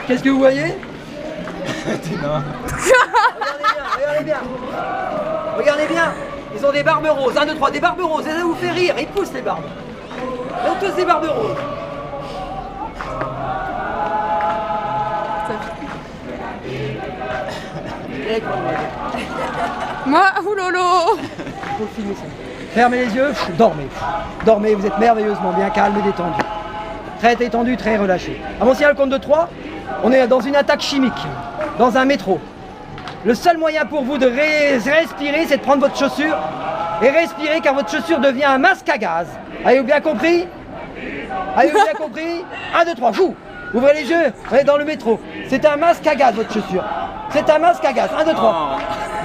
Qu'est-ce que vous voyez? Regardez bien. Regardez bien. Ils ont des barbes roses. 1, 2, 3, des barbes roses. Et ça vous fait rire. Ils poussent les barbes. Ils ont tous des barbes roses. Moi, oulolo. Fermez les yeux, dormez. Dormez, vous êtes merveilleusement bien calme et détendu. Très détendu, très relâché. À mon signal compte de 3, on est dans une attaque chimique, dans un métro. Le seul moyen pour vous de respirer, c'est de prendre votre chaussure et respirer car votre chaussure devient un masque à gaz. Avez-vous bien compris? Avez-vous bien compris? 1, 2, 3, fou! Ouvrez les yeux, vous êtes dans le métro. C'est un masque à gaz, votre chaussure. C'est un masque à gaz. 1, 2, 3.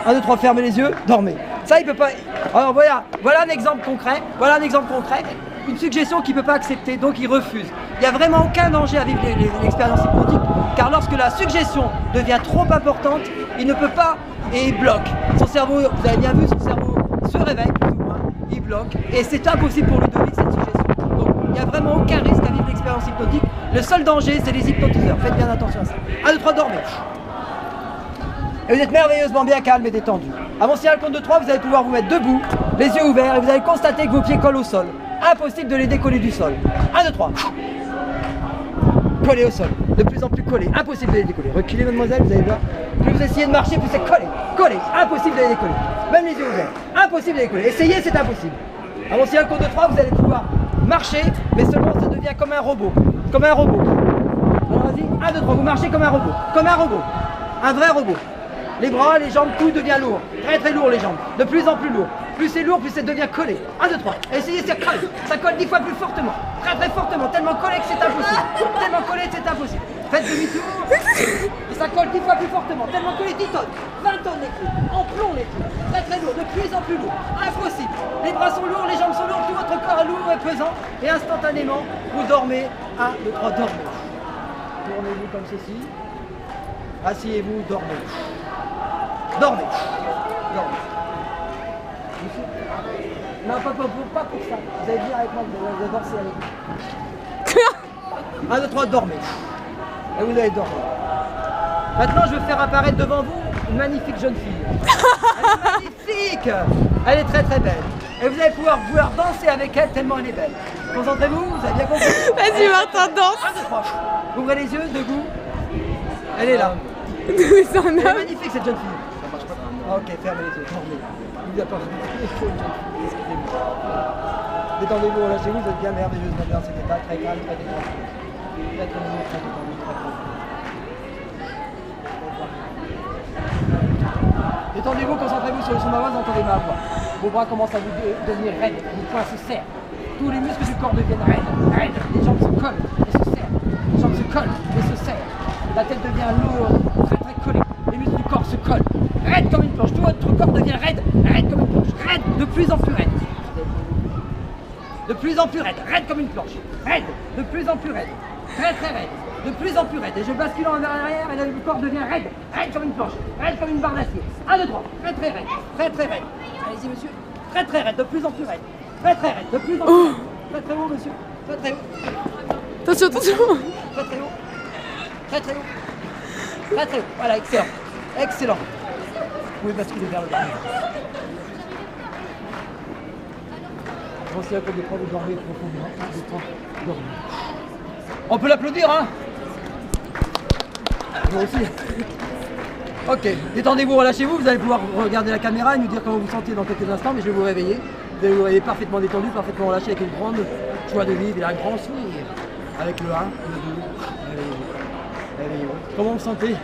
1, 2, 3, fermez les yeux, dormez. Ça, il peut pas... Alors voilà un exemple concret. Voilà un exemple concret. Une suggestion qu'il ne peut pas accepter, donc il refuse. Il n'y a vraiment aucun danger à vivre l'expérience hypnotique, car lorsque la suggestion devient trop importante, il ne peut pas et il bloque. Son cerveau, vous avez bien vu, son cerveau se réveille plus ou moins, il bloque, et c'est impossible pour lui de vivre cette suggestion. Donc il n'y a vraiment aucun risque à vivre l'expérience hypnotique. Le seul danger, c'est les hypnotiseurs. Faites bien attention à ça. 1, 2, 3, dormez. Et vous êtes merveilleusement bien calme et détendu. À mon signal compte de 3, vous allez pouvoir vous mettre debout, les yeux ouverts, et vous allez constater que vos pieds collent au sol. Impossible de les décoller du sol. 1, 2, 3. Collez au sol. De plus en plus collés. Impossible de les décoller. Reculez, mademoiselle, vous allez voir. Plus vous essayez de marcher, plus c'est collé. Collé. Impossible de les décoller. Même les yeux ouverts. Impossible de les décoller. Essayez, c'est impossible. À mon signal compte de 3, vous allez pouvoir marcher, mais seulement ça devient comme un robot. Comme un robot. Alors vas-y. 1, 2, 3. Vous marchez comme un robot. Comme un robot. Un vrai robot. Les bras, les jambes, tout devient lourd. Très très lourd les jambes. De plus en plus lourd. Plus c'est lourd, plus ça devient collé. 1, 2, 3. Essayez, ça colle. Ça colle 10 fois plus fortement. Très très fortement. Tellement collé que c'est impossible. Tellement collé que c'est impossible. Faites demi-tour. Et ça colle 10 fois plus fortement. Tellement collé, 10 tonnes. 20 tonnes les clous. En plomb les clous. Très très lourd. De plus en plus lourd. Impossible. Les bras sont lourds, les jambes sont lourdes. Tout votre corps est lourd et pesant. Et instantanément, vous dormez. 1, 2, 3, dormez. Tournez-vous comme ceci. Asseyez-vous, dormez. Dormez. Dormez. Non, pas pour ça. Vous allez venir avec moi, vous allez danser avec moi. 1, 2, 3, dormez. Et vous allez dormir. Maintenant, je vais faire apparaître devant vous une magnifique jeune fille. Elle est magnifique. Elle est très très belle. Et vous allez pouvoir danser avec elle tellement elle est belle. Concentrez-vous, vous avez bien compris. Vas-y, Martin, danse. 1, 2, 3. Ouvrez les yeux, debout. Elle est là. Elle est Elle est magnifique cette jeune fille. Ok, fermez les yeux, dormez. Il n'y a pas excusez-moi. Détendez-vous, relâchez-vous, vous êtes bien merveilleusement dans cet état, très calme, très détendu. Très détendu, très détendu, très calme. Détendez-vous, concentrez-vous sur le son de ma voix, vous entendez ma voix. Vos bras commencent à vous devenir raides, vos poings se serrent. Tous les muscles du corps deviennent raides. Les jambes se collent et se serrent. Les jambes se collent et se serrent. La tête devient lourde, très très collée. Les muscles du corps se collent. Raide comme une planche, tout votre corps devient raide comme une planche, raide, de plus en plus raide. De plus en plus raide, raide comme une planche, raide, de plus en plus raide, très très raide, de plus en plus raide. Et je bascule en arrière et là, le corps devient raide, raide comme une planche, raide comme une barre d'acier. 1, 2, 3, très très raide, très très raide. Allez-y monsieur, très très raide, de plus en plus raide, très très raide, de plus en plus raide. Très très haut monsieur, très très haut. Attention, attention. Très très haut, très très haut, très très haut. Voilà, excellent, excellent. Vous pouvez basculer vers le bas. Pensez à quoi de prendre, vous dormez profondément. Dormez. On peut l'applaudir, hein? Moi aussi. Ok, détendez-vous, relâchez-vous, vous allez pouvoir regarder la caméra et nous dire comment vous sentez dans quelques instants, mais je vais vous réveiller. Vous allez vous réveiller parfaitement détendu, parfaitement relâché, avec une grande joie de vivre et un grand sourire. Avec le 1, le 2, réveillez-vous. Réveillez-vous. Comment vous sentez?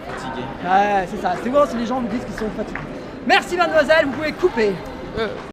Fatigué. Ouais, c'est ça. C'est bon si les gens vous disent qu'ils sont fatigués. Merci mademoiselle, vous pouvez couper.